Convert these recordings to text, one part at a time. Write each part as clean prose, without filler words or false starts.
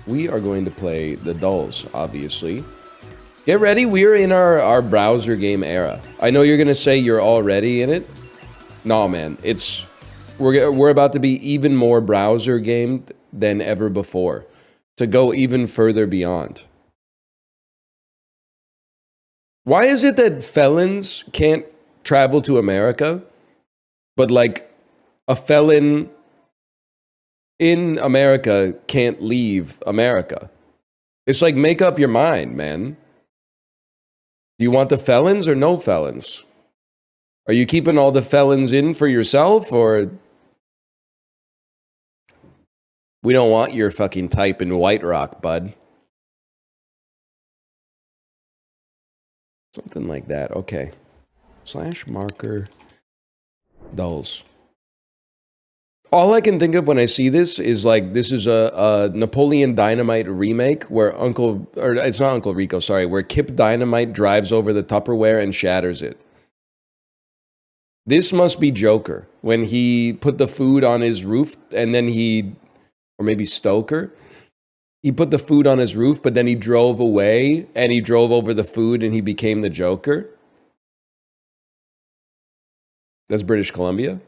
we are going to play the Dulls, obviously. Get ready, we're in our browser game era. I know you're gonna say you're already in it. No, man, we're about to be even more browser gamed than ever before, to go even further beyond. Why is it that felons can't travel to America, but like a felon in America can't leave America? It's like, make up your mind, man. Do you want the felons or no felons? Are you keeping all the felons in for yourself, or we don't want your fucking type in White Rock, bud? Something like that. Okay. / marker Dulls. All I can think of when I see this is like, this is a Napoleon Dynamite remake where it's not Uncle Rico, sorry, where Kip Dynamite drives over the Tupperware and shatters it. This must be Joker when he put the food on his roof and then or maybe Stoker. He put the food on his roof, but then he drove away and he drove over the food and he became the Joker. That's British Columbia.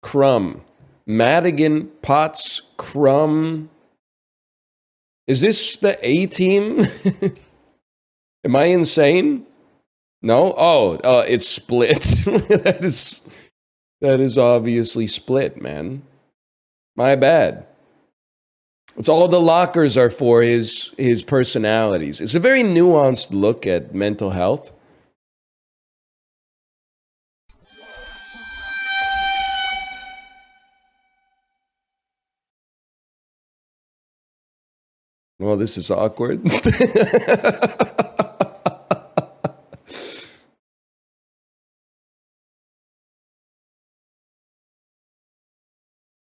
Crumb. Madigan, Potts, Crumb. Is this the A team? Am I insane? No? Oh, it's split. that is obviously split, man. My bad. It's all the lockers are for his personalities. It's a very nuanced look at mental health. Well, this is awkward.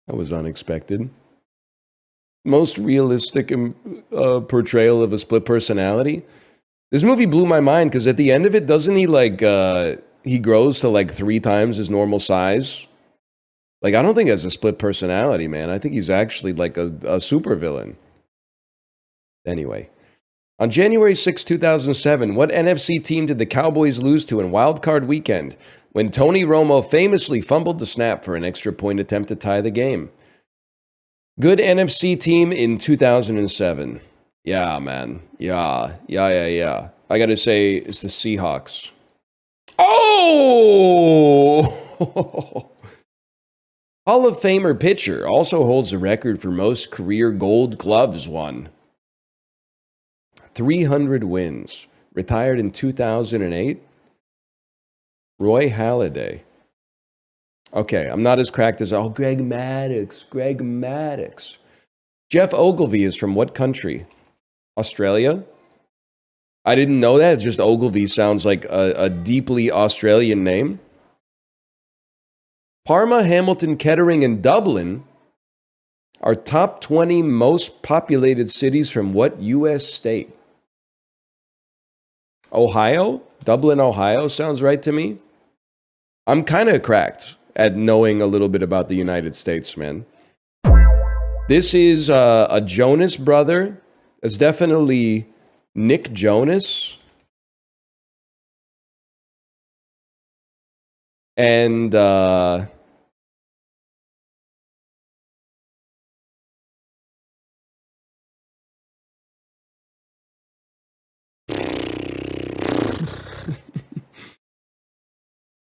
That was unexpected. Most realistic portrayal of a split personality. This movie blew my mind because at the end of it, doesn't he like, he grows to like 3 times his normal size? Like, I don't think that's a split personality, man. I think he's actually like a supervillain. Anyway, on January 6, 2007, what NFC team did the Cowboys lose to in Wild Card Weekend when Tony Romo famously fumbled the snap for an extra point attempt to tie the game? Good NFC team in 2007. Yeah, man. Yeah. I gotta say, it's the Seahawks. Oh! Hall of Famer pitcher also holds the record for most career Gold Gloves won. 300 wins. Retired in 2008. Roy Halladay. Okay, I'm not as cracked as, Greg Maddux. Jeff Ogilvy is from what country? Australia? I didn't know that. It's just Ogilvy sounds like a deeply Australian name. Parma, Hamilton, Kettering, and Dublin are top 20 most populated cities from what U.S. state? Ohio? Dublin, Ohio sounds right to me. I'm kind of cracked at knowing a little bit about the United States, man. This is a Jonas brother. It's definitely Nick Jonas. And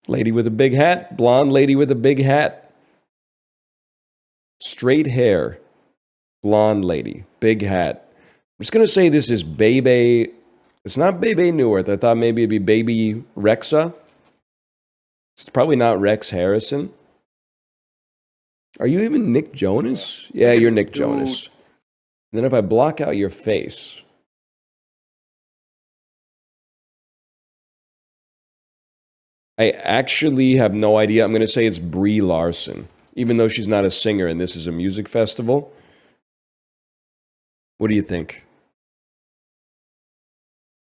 lady with a big hat, blonde lady with a big hat. Straight hair, blonde lady, big hat. I'm just going to say this is Bebe. It's not Bebe Neuwirth. I thought maybe it'd be Baby Rexa. It's probably not Rex Harrison. Are you even Nick Jonas? Yeah, you're Nick Jonas. And then if I block out your face. I actually have no idea. I'm going to say it's Brie Larson, even though she's not a singer and this is a music festival. What do you think?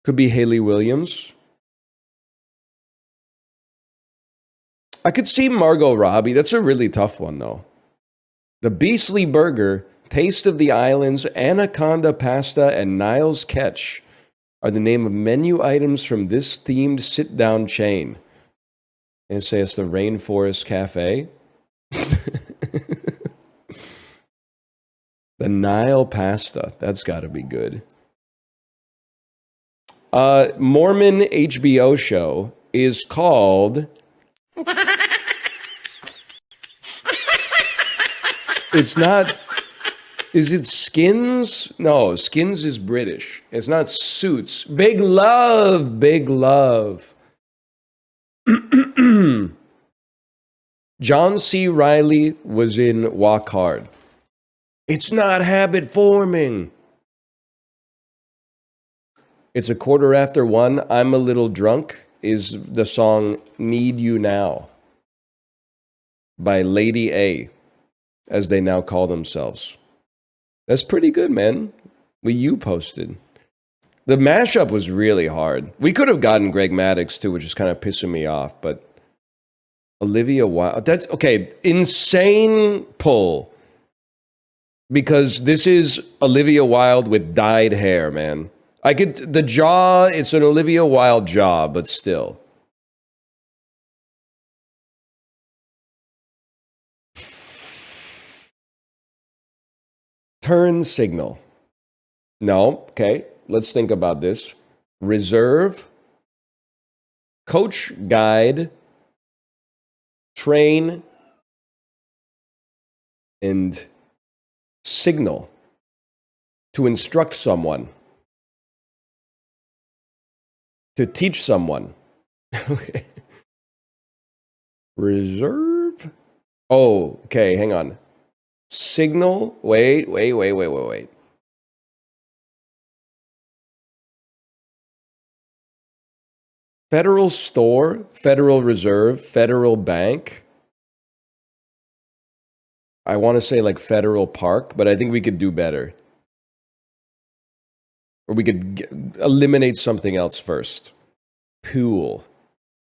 Could be Haley Williams. I could see Margot Robbie. That's a really tough one, though. The Beastly Burger Taste of the Islands, Anaconda Pasta, and Niles Catch are the name of menu items from this themed sit-down chain. And say it's the Rainforest Cafe. The Nile Pasta. That's got to be good. Mormon HBO show is called... It's not... Is it Skins? No, Skins is British. It's not Suits. Big Love. Big Love. John C. Reilly was in Walk Hard. It's not habit forming. It's 1:15. I'm a little drunk is the song Need You Now by Lady A, as they now call themselves. That's pretty good, man. You posted. The mashup was really hard. We could have gotten Greg Maddux too, which is kind of pissing me off, but Olivia Wilde. That's okay. Insane pull. Because this is Olivia Wilde with dyed hair, man. I could, the jaw, it's an Olivia Wilde jaw, but still. Turn signal. No, okay, let's think about this. Reserve, coach, guide, train, and signal to instruct someone, to teach someone. Okay. Reserve. Oh, okay, hang on. Signal. Wait. Federal Store, Federal Reserve, Federal Bank. I want to say like Federal Park, but I think we could do better. Or we could eliminate something else first. Pool,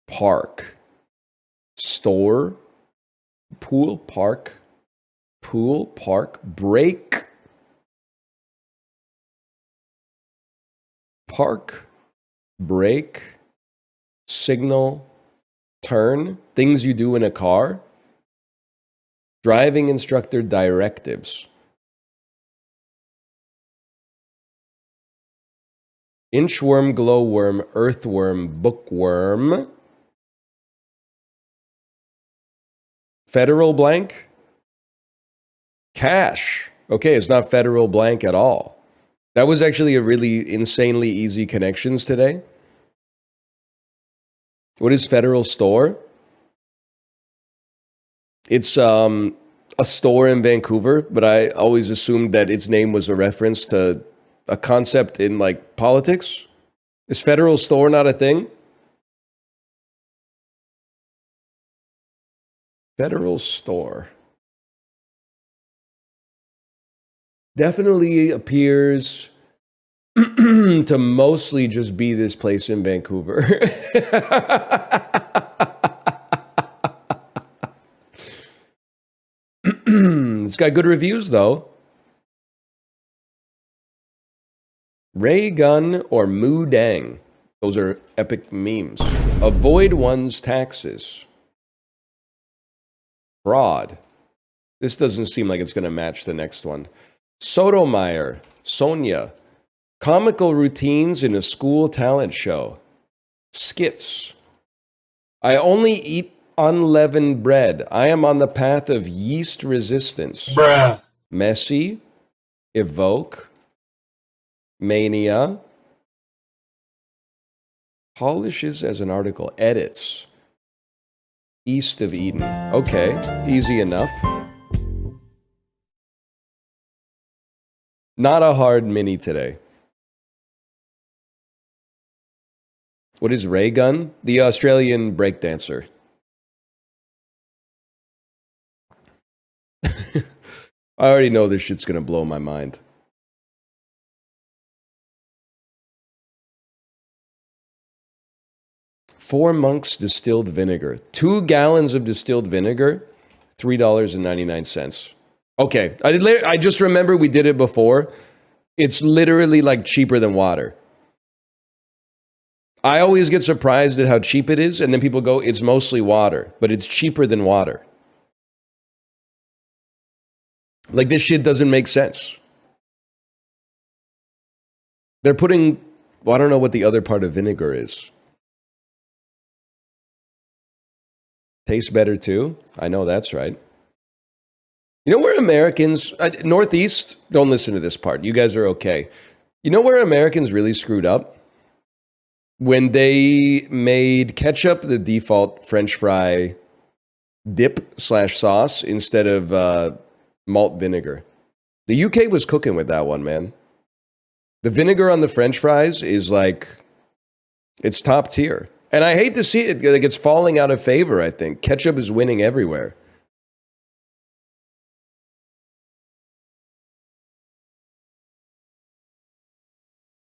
park, store, pool, park, break, park, break, signal, turn, things you do in a car, driving instructor directives. Inchworm, glowworm, earthworm, bookworm. Federal blank. Cash. Okay, it's not federal blank at all. That was actually a really insanely easy connections today. What is Federal Store? It's a store in Vancouver, but I always assumed that its name was a reference to a concept in like politics. Is Federal Store not a thing? Federal Store. Definitely appears to mostly just be this place in Vancouver. It's got good reviews though. Ray Gun or Moo Dang. Those are epic memes. Avoid one's taxes. Fraud. This doesn't seem like it's going to match the next one. Sotomayor. Sonia. Comical routines in a school talent show. Skits. I only eat unleavened bread. I am on the path of yeast resistance. Bruh. Messy. Evoke. Mania. Polishes as an article. Edits. East of Eden. Okay, easy enough. Not a hard mini today. What is Ray Gun? The Australian breakdancer. I already know this shit's gonna blow my mind. Four Monks distilled vinegar. 2 gallons of distilled vinegar, $3.99. Okay, I just remember we did it before. It's literally like cheaper than water. I always get surprised at how cheap it is, and then people go, it's mostly water, but it's cheaper than water. Like, this shit doesn't make sense. They're putting, well, I don't know what the other part of vinegar is. Tastes better too? I know that's right. You know where Americans, Northeast, don't listen to this part. You guys are okay. You know where Americans really screwed up? When they made ketchup the default French fry dip / sauce instead of malt vinegar. The UK was cooking with that one, man. The vinegar on the French fries is like, it's top tier. And I hate to see it, like it's falling out of favor, I think. Ketchup is winning everywhere.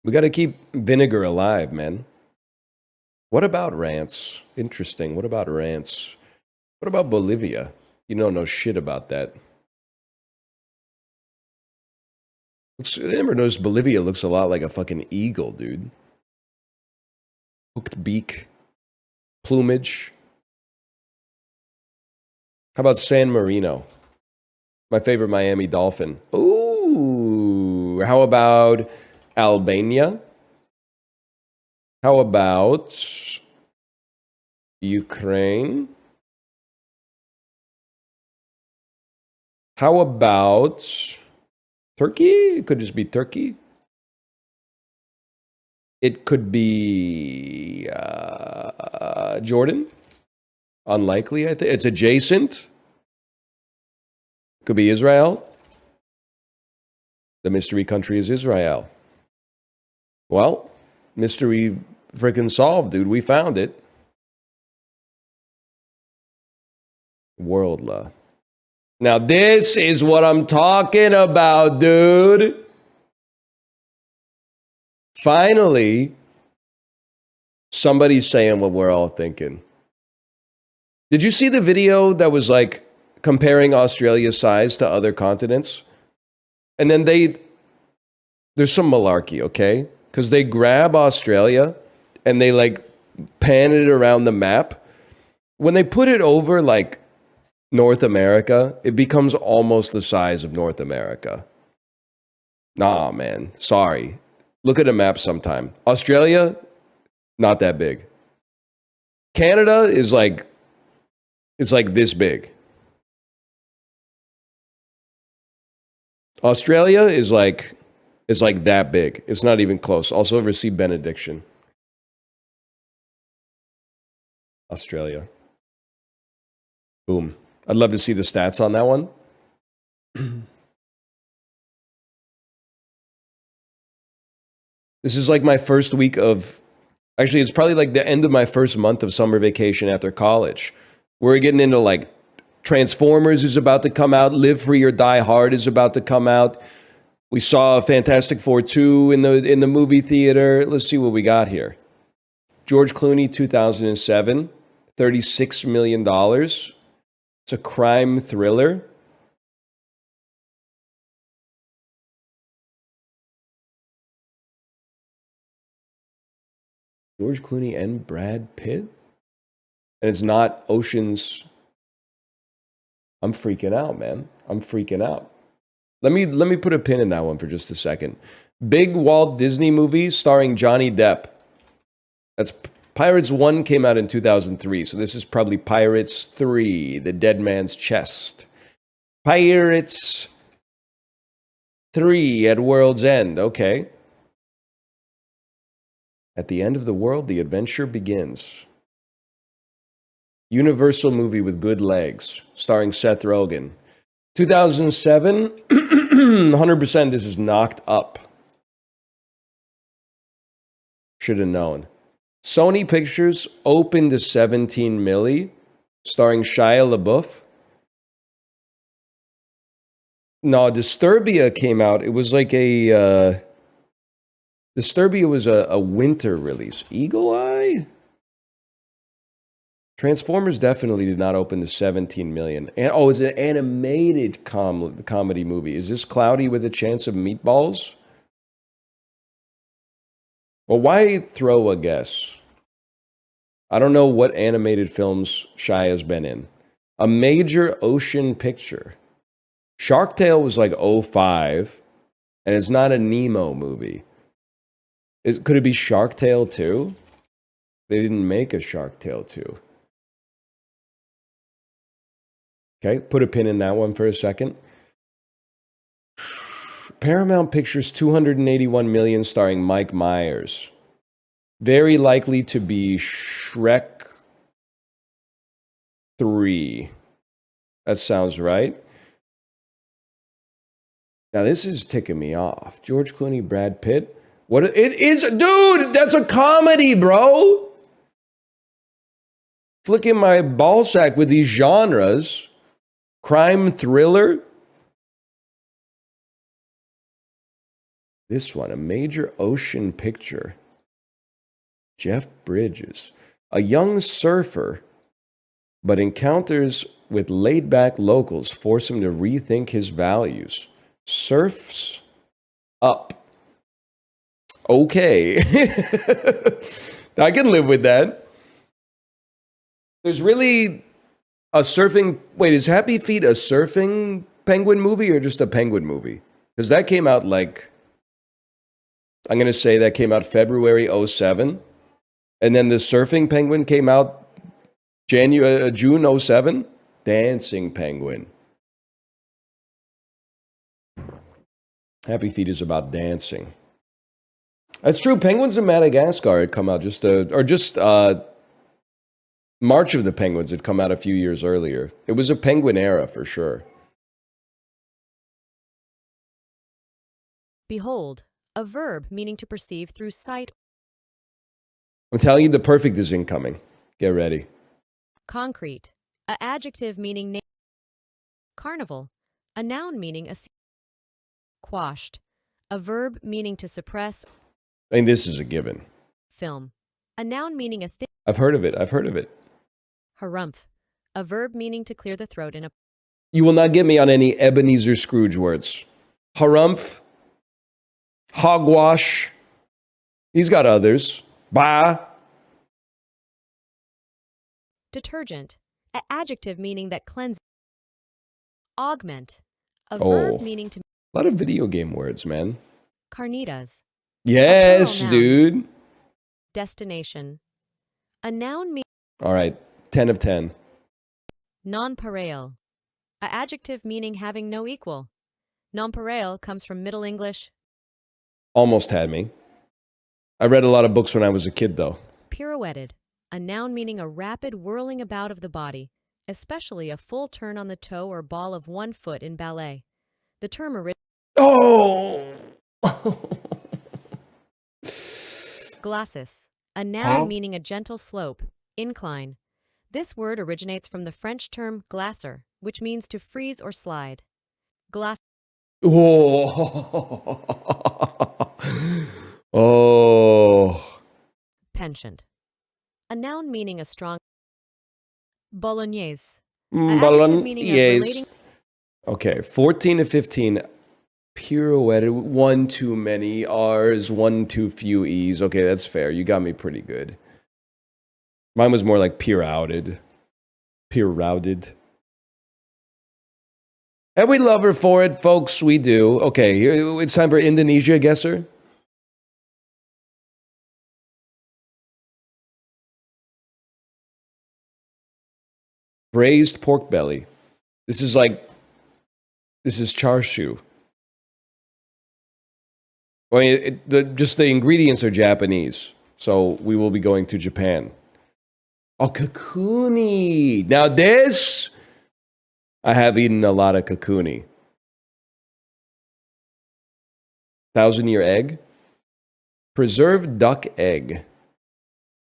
We got to keep vinegar alive, man. What about Rants? Interesting. What about Rants? What about Bolivia? You don't know shit about that. I never noticed Bolivia looks a lot like a fucking eagle, dude. Hooked beak, plumage. How about San Marino? My favorite Miami dolphin. Ooh. How about Albania? How about Ukraine? How about Turkey? It could just be Turkey. It could be Jordan. Unlikely, I think. It's adjacent. Could be Israel. The mystery country is Israel. Well, mystery freaking solved, dude. We found it. Worldla. Now, this is what I'm talking about, dude. Finally, somebody's saying what we're all thinking. Did you see the video that was like comparing Australia's size to other continents? And then there's some malarkey, okay? Because they grab Australia and they like pan it around the map. When they put it over like North America, it becomes almost the size of North America. Nah, man. Sorry. Look at a map sometime. Australia, not that big. Canada is like, it's like this big. Australia is like, it's like that big. It's not even close. Also receive benediction. Australia. Boom. I'd love to see the stats on that one. This is like my first week of, actually, it's probably like the end of my first month of summer vacation after college. We're getting into like Transformers is about to come out. Live Free or Die Hard is about to come out. We saw Fantastic Four 2 in the movie theater. Let's see what we got here. George Clooney, 2007, $36 million. It's a crime thriller. George Clooney and Brad Pitt? And it's not Ocean's. I'm freaking out, man. I'm freaking out. Let me put a pin in that one for just a second. Big Walt Disney movie starring Johnny Depp. That's Pirates 1 came out in 2003, so this is probably Pirates 3, The Dead Man's Chest. Pirates 3 at World's End, okay. At the end of the world, the adventure begins. Universal movie with good legs, starring Seth Rogen. 2007, 100% this is knocked up. Should have known. Sony Pictures opened to 17 milli, starring Shia LaBeouf. No, Disturbia came out. It was like a... Disturbia was a winter release. Eagle Eye? Transformers definitely did not open to 17 million. And oh, it's an animated comedy movie. Is this Cloudy with a Chance of Meatballs? Well, why throw a guess? I don't know what animated films Shia has been in. A major ocean picture. Shark Tale was like '05, and it's not a Nemo movie. Could it be Shark Tale 2? They didn't make a Shark Tale 2. Okay, put a pin in that one for a second. Paramount Pictures 281 million starring Mike Myers. Very likely to be Shrek 3. That sounds right. Now this is ticking me off. George Clooney, Brad Pitt. What it is, dude, that's a comedy, bro. Flicking my ballsack with these genres. Crime thriller. This one, a major ocean picture. Jeff Bridges. A young surfer, but encounters with laid-back locals force him to rethink his values. Surfs up. Okay. I can live with that. There's really a surfing... Wait, is Happy Feet a surfing penguin movie or just a penguin movie? Because that came out like... I'm going to say that came out February '07. And then the surfing penguin came out June '07. Dancing penguin. Happy Feet is about dancing. That's true. Penguins in Madagascar had come out March of the Penguins had come out a few years earlier. It was a penguin era for sure. Behold, a verb meaning to perceive through sight. I'm telling you, the perfect is incoming. Get ready. Concrete, an adjective meaning carnival, a noun meaning a quashed, a verb meaning to suppress. I mean, this is a given. Film, a noun meaning a thin. I've heard of it. Harumph, a verb meaning to clear the throat in a. You will not get me on any Ebenezer Scrooge words. Harumph, hogwash. He's got others. Bah. Detergent, an adjective meaning that cleanses. Augment, a verb meaning to. A lot of video game words, man. Carnitas. Yes, dude. Destination, a noun meaning. All right, 10 of 10. Nonpareil, an adjective meaning having no equal. Nonpareil comes from Middle English. Almost had me. I read a lot of books when I was a kid, though. Pirouetted, a noun meaning a rapid whirling about of the body, especially a full turn on the toe or ball of one foot in ballet. The term Oh! Glacis, a noun meaning a gentle slope, incline. This word originates from the French term glacer, which means to freeze or slide. Glace. Oh. Oh. Penchant, a noun meaning a strong. Bolognaise, Bolognese. Okay, 14 to 15. Pirouetted, one too many R's, one too few E's. Okay, that's fair. You got me pretty good. Mine was more like peer-outed. Peer-routed. And we love her for it, folks. We do. Okay, it's time for Indonesia guesser. Braised pork belly. This is char siu. I mean, just the ingredients are Japanese, so we will be going to Japan. Oh, kakuni. Now this, I have eaten a lot of kakuni. 1,000-year egg. Preserved duck egg.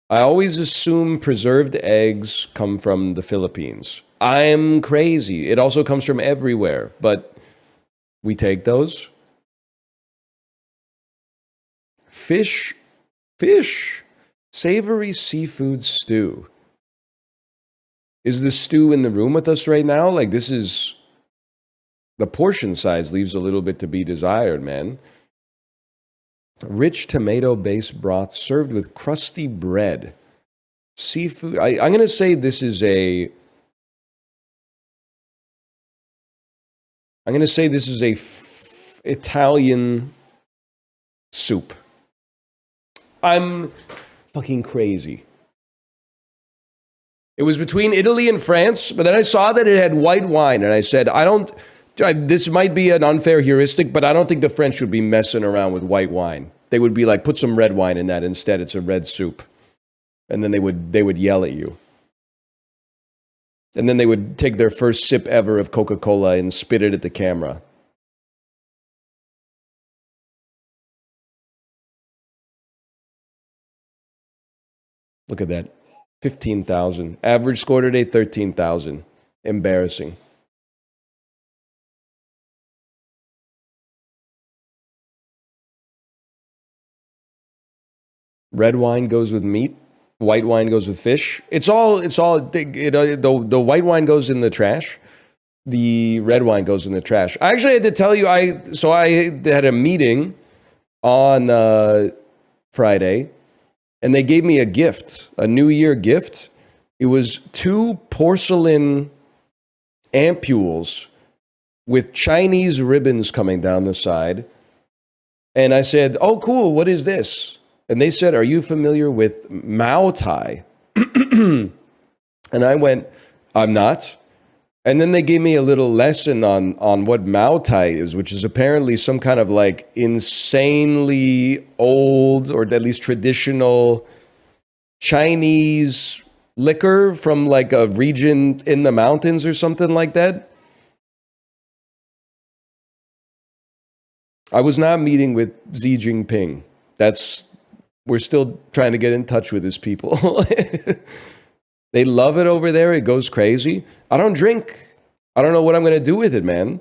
I always assume preserved eggs come from the Philippines. I'm crazy. It also comes from everywhere, but we take those. Fish. Savory seafood stew. Is the stew in the room with us right now? Like, this is... The portion size leaves a little bit to be desired, man. Rich tomato-based broth served with crusty bread. Seafood. I'm going to say this is a... I'm going to say this is a Italian soup. I'm fucking crazy. It was between Italy and France, but then I saw that it had white wine, and I said, this might be an unfair heuristic, but I don't think the French would be messing around with white wine. They would be like, put some red wine in that instead. It's a red soup. And then they would yell at you. And then they would take their first sip ever of Coca-Cola and spit it at the camera. Look at that. 15,000. Average score today, 13,000. Embarrassing. Red wine goes with meat. White wine goes with fish. The white wine goes in the trash. The red wine goes in the trash. I actually had to tell you, I had a meeting on Friday, and they gave me a gift, a New Year gift. It was 2 porcelain ampules with Chinese ribbons coming down the side. And I said, oh, cool, what is this? And they said, are you familiar with Mao Tai? And I went, I'm not. And then they gave me a little lesson on what Mao Tai is, which is apparently some kind of like insanely old, or at least traditional Chinese liquor from like a region in the mountains or something like that. I was not meeting with Xi Jinping. We're still trying to get in touch with his people. They love it over there. It goes crazy. I don't drink. I don't know what I'm going to do with it, man.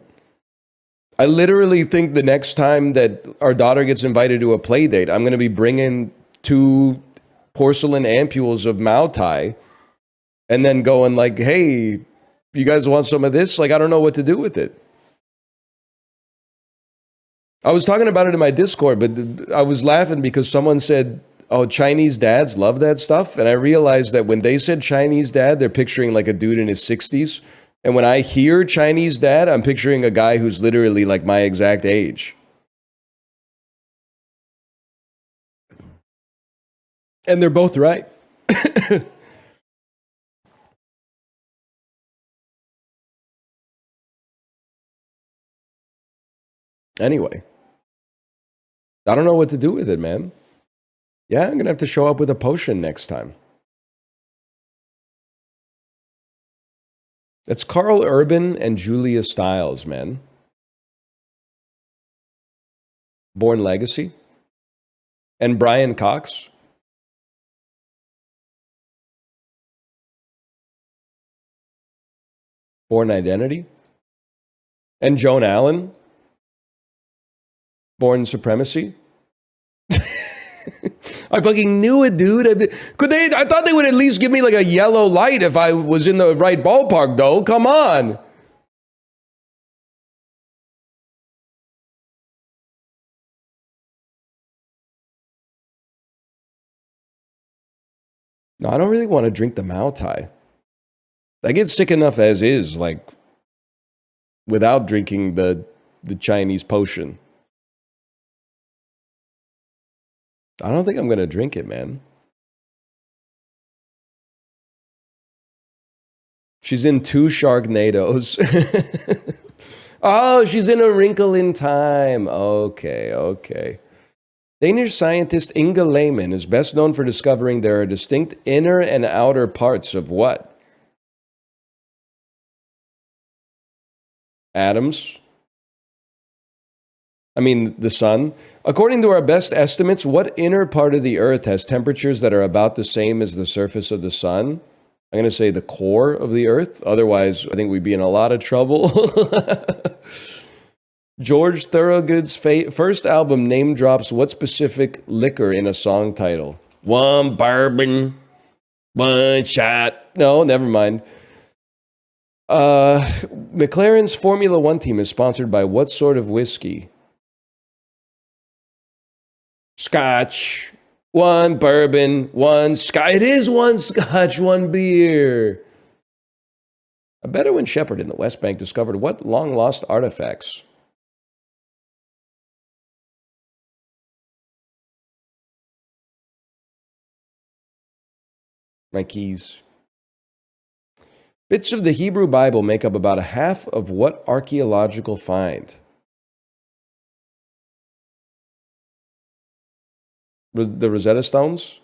I literally think the next time that our daughter gets invited to a play date, I'm going to be bringing 2 porcelain ampules of Mao Tai and then going like, hey, you guys want some of this? Like, I don't know what to do with it. I was talking about it in my Discord, but I was laughing because someone said, oh, Chinese dads love that stuff. And I realized that when they said Chinese dad, they're picturing like a dude in his 60s. And when I hear Chinese dad, I'm picturing a guy who's literally like my exact age. And they're both right. Anyway. I don't know what to do with it, man. Yeah, I'm going to have to show up with a potion next time. It's Carl Urban and Julia Stiles, man. Born Legacy. And Brian Cox. Born Identity. And Joan Allen. Born Supremacy. I fucking knew it, dude. I thought they would at least give me like a yellow light if I was in the right ballpark, though. Come on. No, I don't really want to drink the Mao Tai. I get sick enough as is, like, without drinking the Chinese potion. I don't think I'm going to drink it, man. She's in 2 Sharknadoes. Oh, she's in A Wrinkle in Time. Okay. Danish scientist Inga Lehmann is best known for discovering there are distinct inner and outer parts of what? Atoms. I mean, the sun. According to our best estimates, what inner part of the Earth has temperatures that are about the same as the surface of the sun? I'm going to say the core of the Earth. Otherwise, I think we'd be in a lot of trouble. George Thorogood's first album name drops what specific liquor in a song title? 1 bourbon, 1 shot. No, never mind. McLaren's Formula One team is sponsored by what sort of whiskey? Scotch. One bourbon, one scotch. It is one scotch, one beer. A Bedouin shepherd in the West Bank discovered what long-lost artifacts? My keys. Bits of the Hebrew Bible make up about a half of what archaeological find? The Rosetta Stones?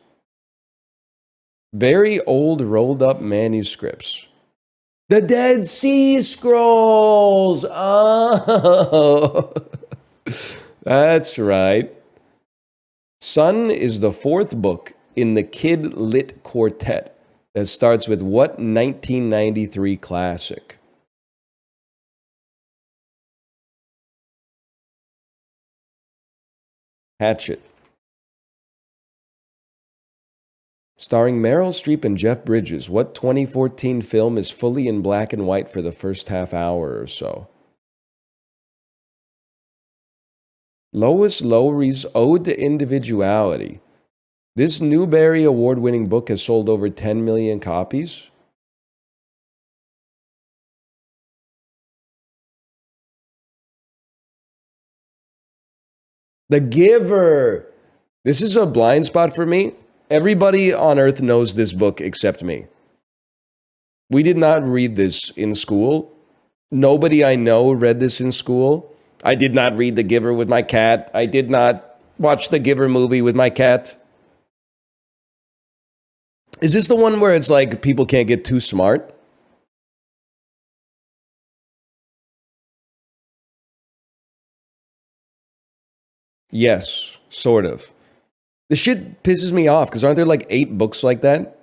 Very old rolled up manuscripts. The Dead Sea Scrolls! Oh! That's right. Sun is the fourth book in the Kid Lit Quartet that starts with what 1993 classic? Hatchet. Starring Meryl Streep and Jeff Bridges, what 2014 film is fully in black and white for the first half hour or so? Lois Lowry's Ode to Individuality. This Newbery Award-winning book has sold over 10 million copies. The Giver. This is a blind spot for me. Everybody on earth knows this book except me. We did not read this in school. Nobody I know read this in school. I did not read The Giver with my cat. I did not watch the Giver movie with my cat. Is this the one where it's like people can't get too smart? Yes, sort of. The shit pisses me off because aren't there like 8 books like that?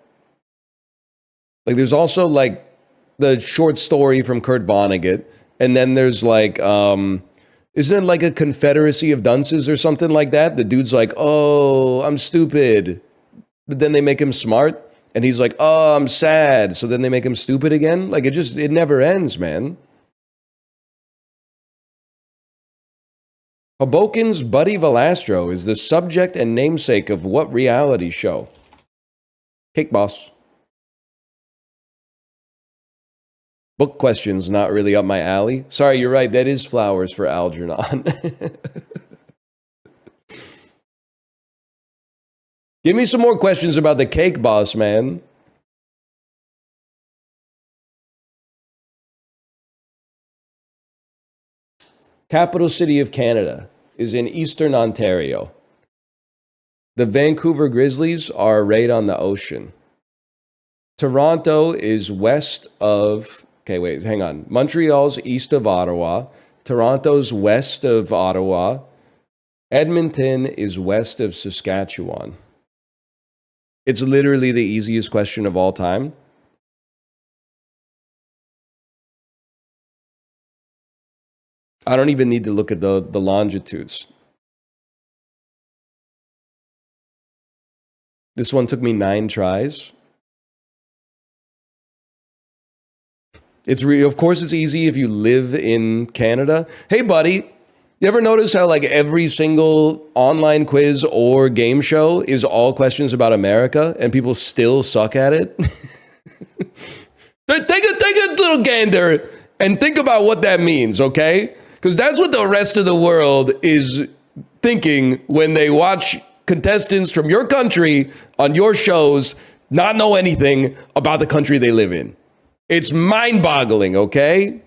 Like there's also like the short story from Kurt Vonnegut, and then there's like isn't it like a Confederacy of Dunces or something like that? The dude's like, "Oh, I'm stupid." But then they make him smart, and he's like, "Oh, I'm sad." So then they make him stupid again. Like it never ends, man. Hoboken's Buddy Valastro is the subject and namesake of what reality show? Cake Boss. Book questions not really up my alley. Sorry, you're right. That is flowers for Algernon. Give me some more questions about the Cake Boss, man. Capital city of Canada is in eastern Ontario. The Vancouver Grizzlies are right on the ocean. Toronto is west of... Okay, wait, hang on. Montreal's east of Ottawa. Toronto's west of Ottawa. Edmonton is west of Saskatchewan. It's literally the easiest question of all time. I don't even need to look at the longitudes. This one took me 9 tries. Of course it's easy if you live in Canada. Hey buddy, you ever notice how like every single online quiz or game show is all questions about America and people still suck at it? Take a little gander and think about what that means, okay? Because that's what the rest of the world is thinking when they watch contestants from your country on your shows not know anything about the country they live in. It's mind-boggling, okay?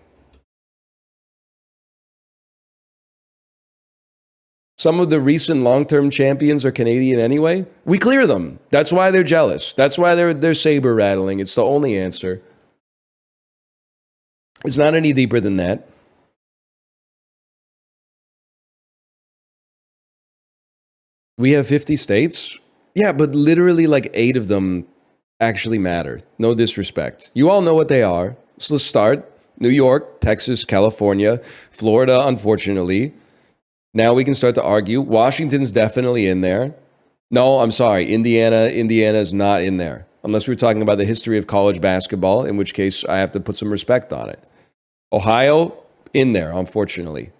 Some of the recent long-term champions are Canadian anyway. We clear them. That's why they're jealous. That's why they're saber rattling. It's the only answer. It's not any deeper than that. We have 50 states? Yeah, but literally like 8 of them actually matter. No disrespect. You all know what they are. So let's start. New York, Texas, California, Florida, unfortunately. Now we can start to argue. Washington's definitely in there. No, I'm sorry. Indiana is not in there. unless we're talking about the history of college basketball, in which case I have to put some respect on it. Ohio, in there, unfortunately.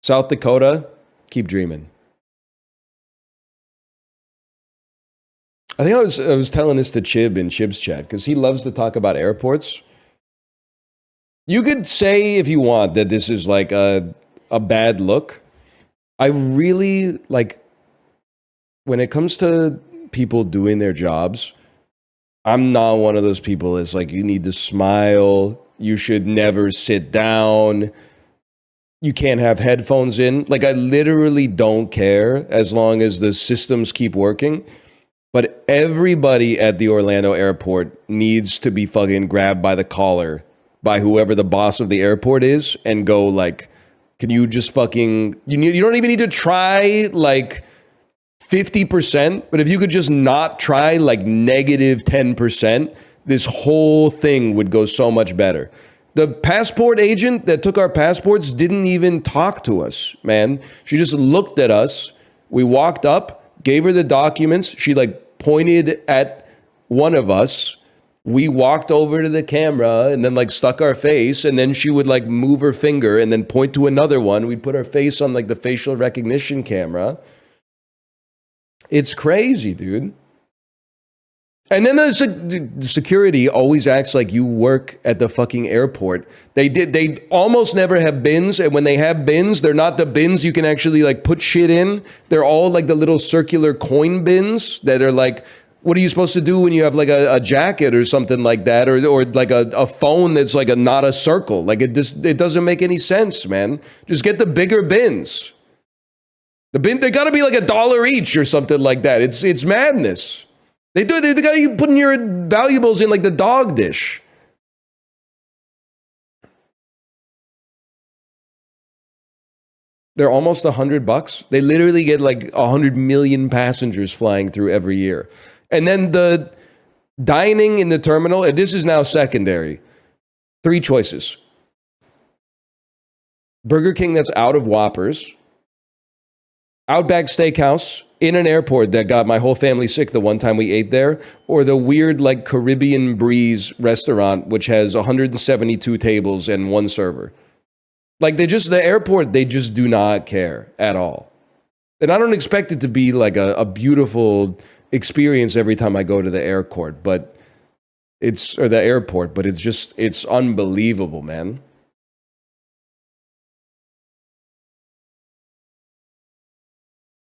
South Dakota, keep dreaming. I think I was telling this to Chib in Chib's chat because he loves to talk about airports. You could say if you want that this is like a bad look. I really like when it comes to people doing their jobs. I'm not one of those people that's like you need to smile. You should never sit down. You can't have headphones in. Like I literally don't care as long as the systems keep working. But everybody at the Orlando airport needs to be fucking grabbed by the collar by whoever the boss of the airport is and go like, can you just fucking, you don't even need to try like 50%, but if you could just not try like negative 10%, this whole thing would go so much better. The passport agent that took our passports didn't even talk to us, man. She just looked at us. We walked up, gave her the documents. She like pointed at one of us. We walked over to the camera and then like stuck our face, and then she would like move her finger and then point to another one. We'd put our face on like the facial recognition camera. It's crazy, dude. And then the security always acts like you work at the fucking airport. They almost never have bins, and when they have bins, they're not the bins you can actually like put shit in. They're all like the little circular coin bins that are like, what are you supposed to do when you have like a jacket or something like that, or like a phone that's like not a circle? Like it doesn't make any sense, man. Just get the bigger bins. The bin, they got to be like $1 each or something like that. It's madness. They got you putting your valuables in like the dog dish. They're almost $100. They literally get like 100 million passengers flying through every year. And then the dining in the terminal, and this is now secondary. 3 choices. Burger King that's out of Whoppers. Outback Steakhouse in an airport that got my whole family sick the one time we ate there, or the weird like Caribbean Breeze restaurant, which has 172 tables and 1 server. Like the airport, they just do not care at all. And I don't expect it to be like a beautiful experience every time I go to the airport, but it's unbelievable, man.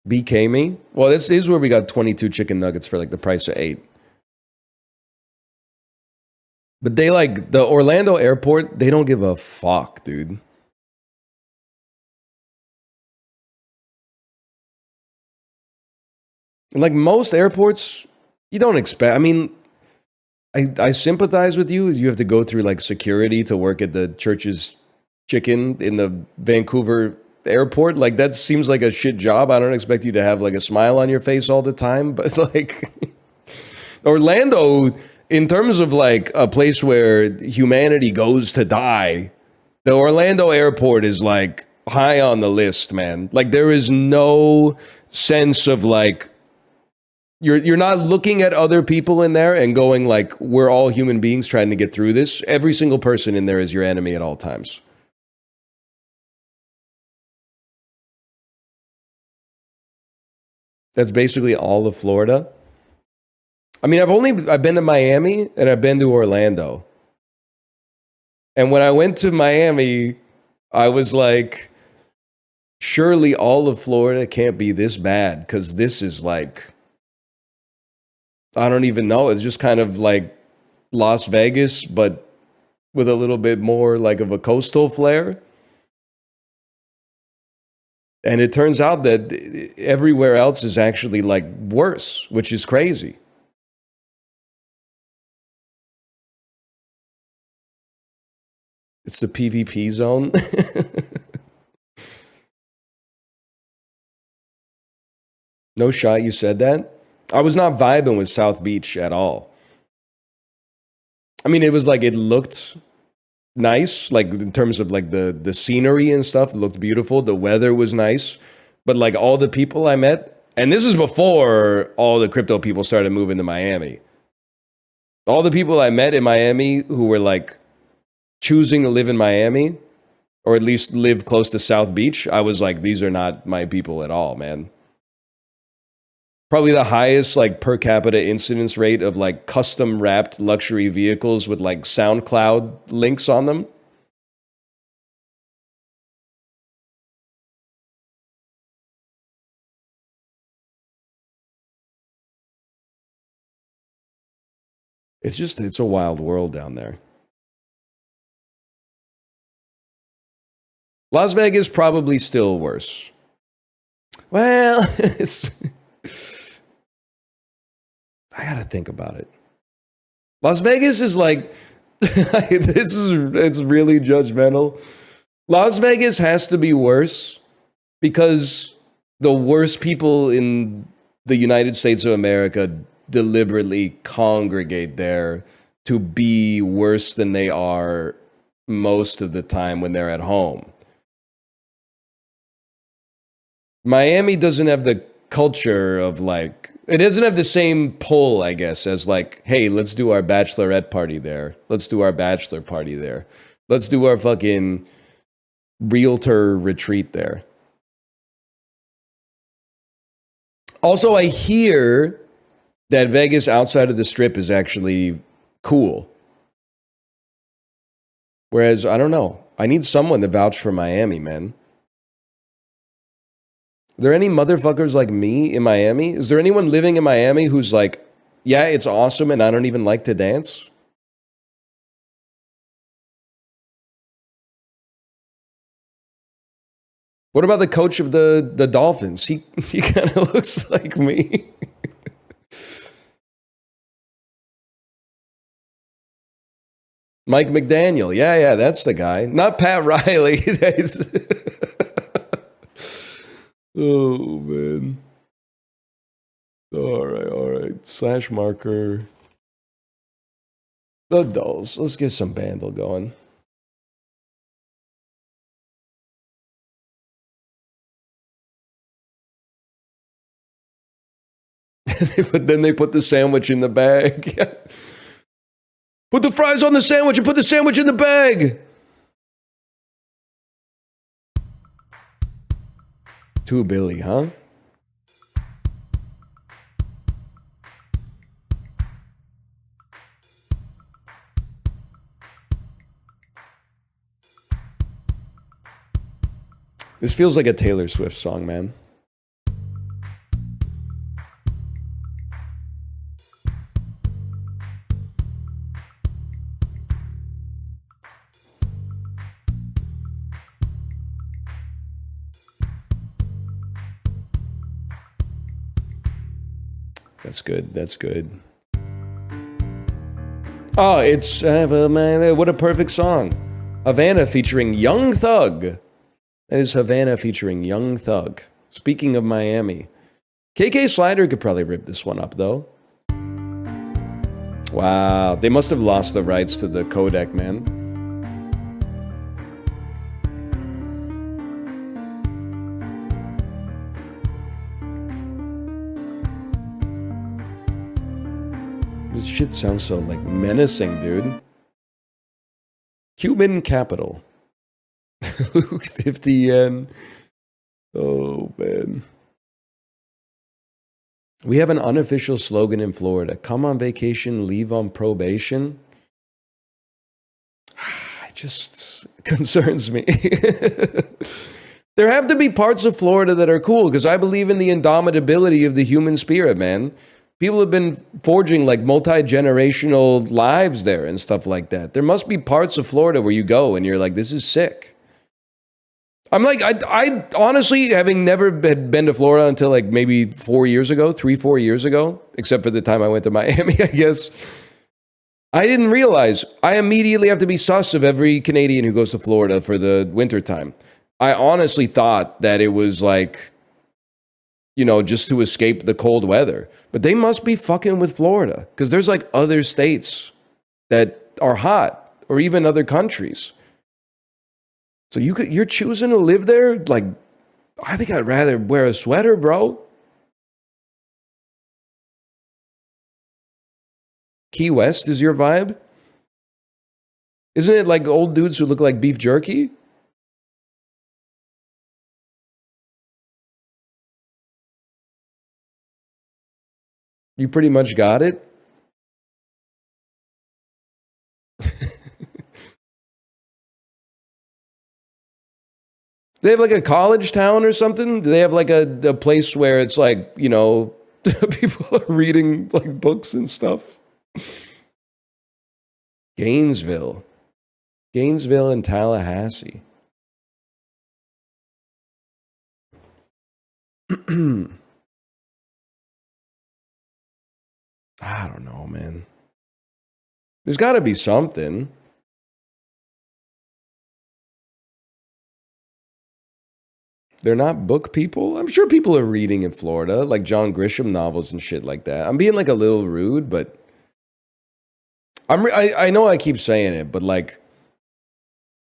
BK me? Well, this is where we got 22 chicken nuggets for like the price of 8. But they like the Orlando airport, they don't give a fuck, dude. And like most airports, you don't expect, I mean, I sympathize with you. You have to go through like security to work at the Church's Chicken in the Vancouver airport. Like that seems like a shit job. I don't expect you to have like a smile on your face all the time, but like Orlando, in terms of like a place where humanity goes to die, the Orlando airport is like high on the list, man. Like there is no sense of like you're not looking at other people in there and going like we're all human beings trying to get through this. Every single person in there is your enemy at all times. That's basically all of Florida. I mean, I've been to Miami and I've been to Orlando. And when I went to Miami, I was like, surely all of Florida can't be this bad, because this is like, I don't even know. It's just kind of like Las Vegas, but with a little bit more like of a coastal flair. And it turns out that everywhere else is actually like worse, which is crazy. It's the PvP zone. No shot you said that. I was not vibing with South Beach at all. I mean, it was like, it looked nice, like in terms of like the scenery and stuff, it looked beautiful. The weather was nice. But like all the people I met, And this is before all the crypto people started moving to Miami. All the people I met in Miami who were like choosing to live in Miami, or at least live close to South Beach, I was like, these are not my people at all, man. Probably the highest like per capita incidence rate of like custom wrapped luxury vehicles with like SoundCloud links on them. It's a wild world down there. Las Vegas probably still worse. Well, it's I gotta think about it. Las Vegas is like it's really judgmental. Las Vegas has to be worse because the worst people in the United States of America deliberately congregate there to be worse than they are most of the time when they're at home. Miami doesn't have the culture of like, it doesn't have the same pull, I guess, as like, hey, let's do our bachelorette party there. Let's do our bachelor party there. Let's do our fucking realtor retreat there. Also, I hear that Vegas outside of the strip is actually cool. Whereas, I don't know. I need someone to vouch for Miami, man. Are there any motherfuckers like me in Miami? Is there anyone living in Miami who's like, yeah, it's awesome and I don't even like to dance? What about the coach of the Dolphins? He kind of looks like me. Mike McDaniel. Yeah, that's the guy. Not Pat Riley. Oh, man. All right. Slash marker. The dolls. Let's get some Bandle going. But then they put the sandwich in the bag. Put the fries on the sandwich and put the sandwich in the bag. Too Billy, huh? This feels like a Taylor Swift song, man. That's good. Oh, it's what a perfect song. Havana featuring Young Thug. That is Havana featuring Young Thug. Speaking of Miami. KK Slider could probably rip this one up, though. Wow, they must have lost the rights to the codec, man. This shit sounds so, like, menacing, dude. Cuban capital. 50 yen. Oh, man. We have an unofficial slogan in Florida. Come on vacation, leave on probation. It just concerns me. There have to be parts of Florida that are cool because I believe in the indomitability of the human spirit, man. People have been forging like multi-generational lives there and stuff like that. There must be parts of Florida where you go and you're like, this is sick. I'm like, I honestly, having never been to Florida until like maybe 4 years ago, 3-4 years ago, except for the time I went to Miami, I guess. I didn't realize I immediately have to be sus of every Canadian who goes to Florida for the wintertime. I honestly thought that it was like, you know, just to escape the cold weather. But they must be fucking with Florida because there's like other states that are hot or even other countries. So you're choosing to live there? Like, I think I'd rather wear a sweater, bro. Key West is your vibe? Isn't it like old dudes who look like beef jerky? You pretty much got it. They have like a college town or something? Do they have like a place where it's like, you know, people are reading like books and stuff? Gainesville. Gainesville and Tallahassee. I don't know, man. There's got to be something. They're not book people. I'm sure people are reading in Florida, like John Grisham novels and shit like that. I'm being like a little rude, but I know I keep saying it, but like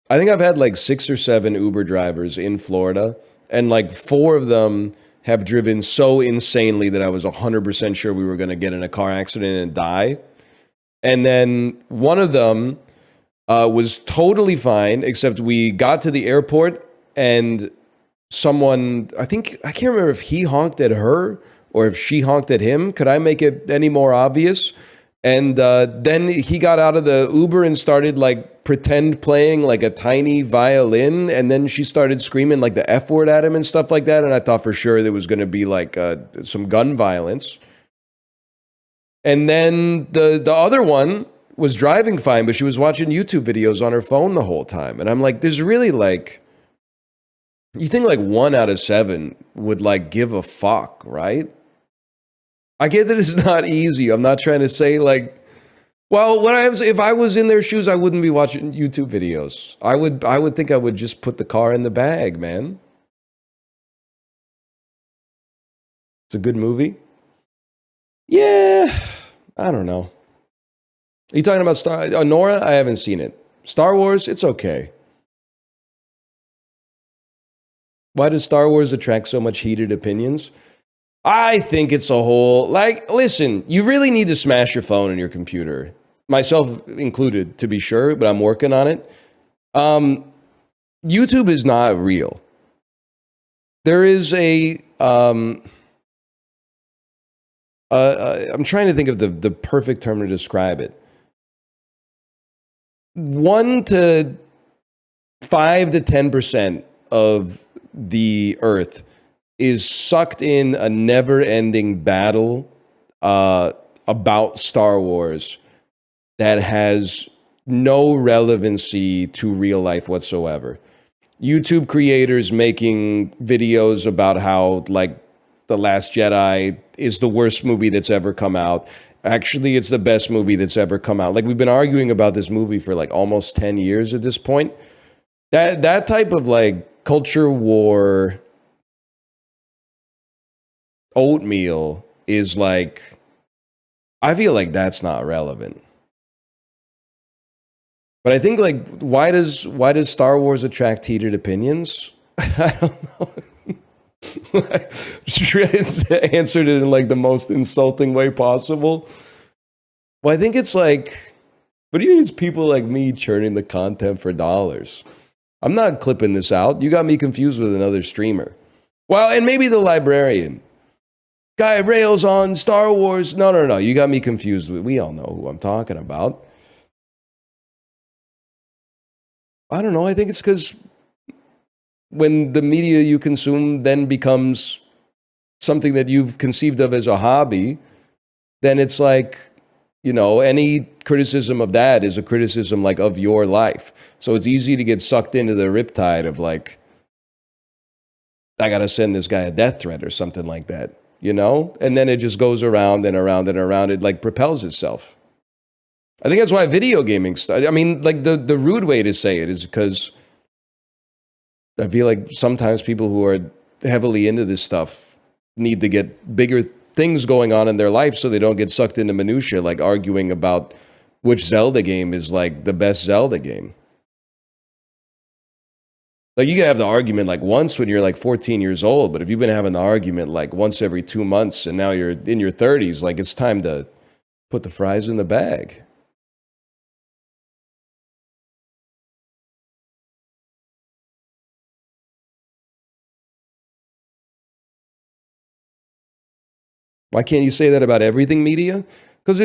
I think I've had like 6 or 7 Uber drivers in Florida, and like 4 of them have driven so insanely that I was 100% sure we were going to get in a car accident and die. And then one of them was totally fine, except we got to the airport and someone, I can't remember if he honked at her or if she honked at him. Could I make it any more obvious? And then he got out of the Uber and started like pretend playing like a tiny violin. And then she started screaming like the F word at him and stuff like that. And I thought for sure there was going to be like some gun violence. And then the other one was driving fine, but she was watching YouTube videos on her phone the whole time. And I'm like, there's really like, you think like 1 out of 7 would like give a fuck, right? I get that it's not easy. I'm not trying to say like, well, if I was in their shoes, I wouldn't be watching YouTube videos. I would think I would just put the car in the bag, man. It's a good movie. Yeah, I don't know. Are you talking about Nora? I haven't seen it. Star Wars, it's okay. Why does Star Wars attract so much heated opinions? I think it's a whole, like, listen, you really need to smash your phone and your computer. Myself included, to be sure, but I'm working on it. YouTube is not real. There is I'm trying to think of the perfect term to describe it. 1 to 5 to 10% of the earth is sucked in a never-ending battle about Star Wars that has no relevancy to real life whatsoever. YouTube creators making videos about how like The Last Jedi is the worst movie that's ever come out. Actually, it's the best movie that's ever come out. Like we've been arguing about this movie for like almost 10 years at this point. That type of like culture war oatmeal is like, I feel like that's not relevant. But I think like why does Star Wars attract heated opinions? I don't know. Shreds answered it in like the most insulting way possible. Well, I think it's like, what do you mean it's people like me churning the content for dollars? I'm not clipping this out. You got me confused with another streamer. Well, and maybe the librarian. Guy rails on Star Wars. No. You got me confused with, we all know who I'm talking about. I don't know. I think it's because when the media you consume then becomes something that you've conceived of as a hobby, then it's like, you know, any criticism of that is a criticism like of your life. So it's easy to get sucked into the riptide of like, I got to send this guy a death threat or something like that, you know? And then it just goes around and around and around. It like propels itself. I think that's why video gaming, I mean, like the rude way to say it is because I feel like sometimes people who are heavily into this stuff need to get bigger things going on in their life so they don't get sucked into minutia, like arguing about which Zelda game is like the best Zelda game. Like you can have the argument like once when you're like 14 years old, but if you've been having the argument like once every 2 months and now you're in your 30s, like it's time to Put the fries in the bag. Why can't you say that about everything media? Because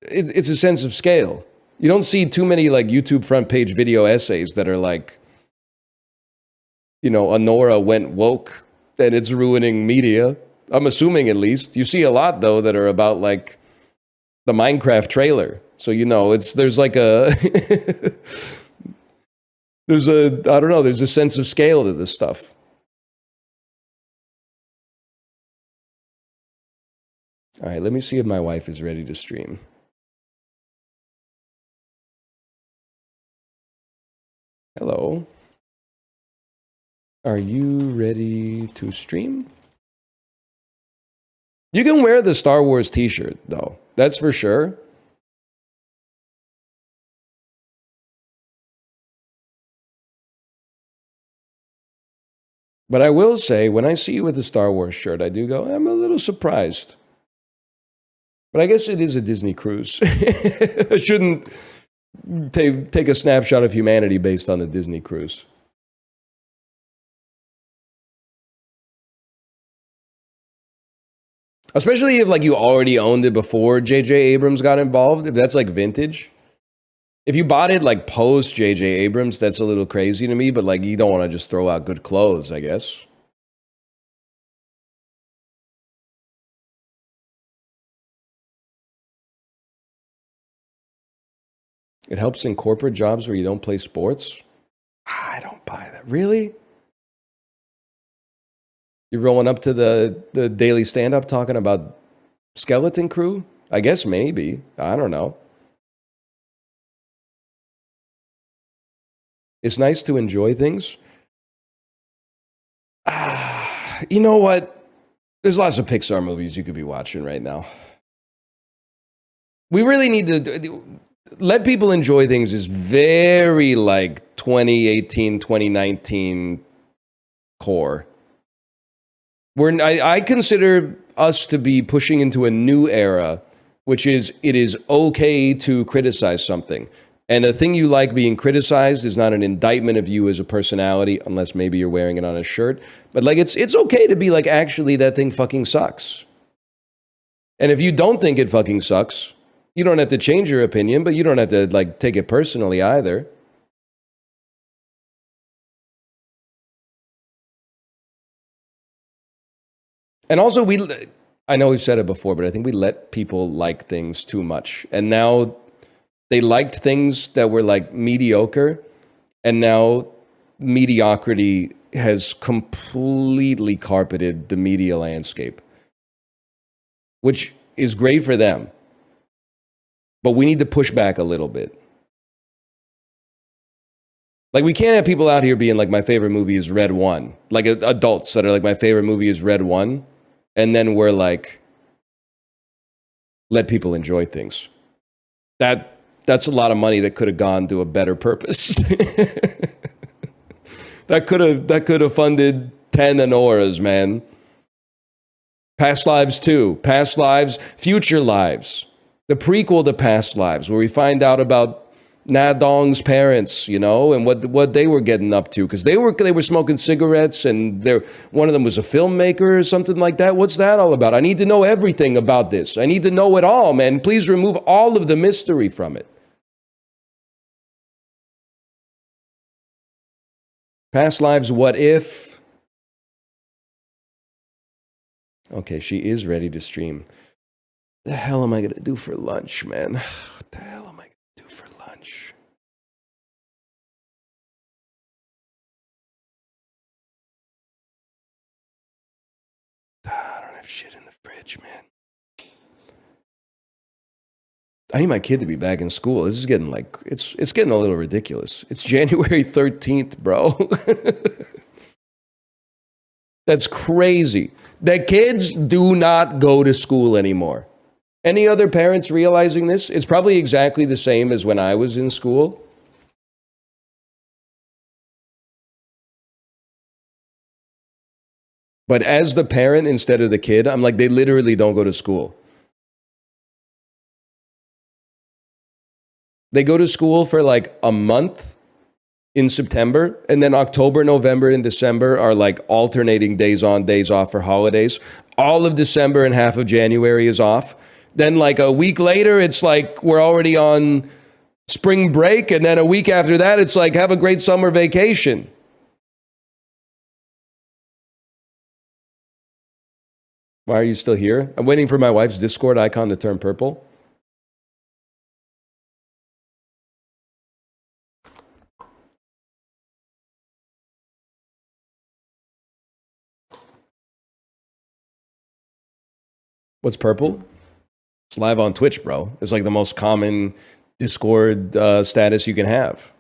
it's a sense of scale. You don't see too many like YouTube front page video essays that are like, you know, Honora went woke and it's ruining media. I'm assuming at least. You see a lot though that are about like the Minecraft trailer. So you know, there's like a there's a I don't know, there's a sense of scale to this stuff. All right, let me see if my wife is ready to stream. Hello. Are you ready to stream? You can wear the Star Wars t-shirt, though. That's for sure. But I will say, when I see you with the Star Wars shirt, I do go, I'm a little surprised. But I guess it is a Disney cruise. I shouldn't take a snapshot of humanity based on the Disney cruise. Especially if like you already owned it before J.J. Abrams got involved, if that's like vintage. If you bought it like post J.J. Abrams, that's a little crazy to me, but like you don't want to just throw out good clothes, I guess. It helps in corporate jobs where you don't play sports. I don't buy that. Really? You're rolling up to the daily stand-up talking about Skeleton Crew? I guess maybe. I don't know. It's nice to enjoy things. You know what? There's lots of Pixar movies you could be watching right now. We really need to let people enjoy things is very like 2018, 2019 core. I consider us to be pushing into a new era, which is it is okay to criticize something. And the thing you like being criticized is not an indictment of you as a personality, unless maybe you're wearing it on a shirt. But like it's okay to be like, actually, that thing fucking sucks. And if you don't think it fucking sucks, you don't have to change your opinion, but you don't have to like take it personally either. And also, I know we've said it before, but I think we let people like things too much. And now they liked things that were like mediocre. And now mediocrity has completely carpeted the media landscape, which is great for them. But we need to push back a little bit. Like, we can't have people out here being like, my favorite movie is Red One. Like, adults that are like, my favorite movie is Red One. And then we're like, let people enjoy things. That's a lot of money that could have gone to a better purpose. that could have funded 10 Honoras, man. Past Lives 2, Past Lives, Future Lives. The prequel to Past Lives, where we find out about Na Dong's parents, you know, and what they were getting up to, because they were smoking cigarettes, and one of them was a filmmaker or something like that. What's that all about? I need to know everything about this. I need to know it all, man. Please remove all of the mystery from it. Past Lives, What If? Okay, she is ready to stream. The hell am I gonna do for lunch, man? What the hell am I gonna do for lunch? I don't have shit in the fridge, man. I need my kid to be back in school. This is getting like it's getting a little ridiculous. It's January 13th, bro. That's crazy. The kids do not go to school anymore. Any other parents realizing this? It's probably exactly the same as when I was in school. But as the parent instead of the kid, I'm like, they literally don't go to school. They go to school for like a month in September, and then October, November, and December are like alternating days on, days off for holidays. All of December and half of January is off. Then like a week later, it's like we're already on spring break, and then a week after that, it's like have a great summer vacation. Why are you still here? I'm waiting for my wife's Discord icon to turn purple. What's purple? It's live on Twitch, bro. It's like the most common Discord status you can have.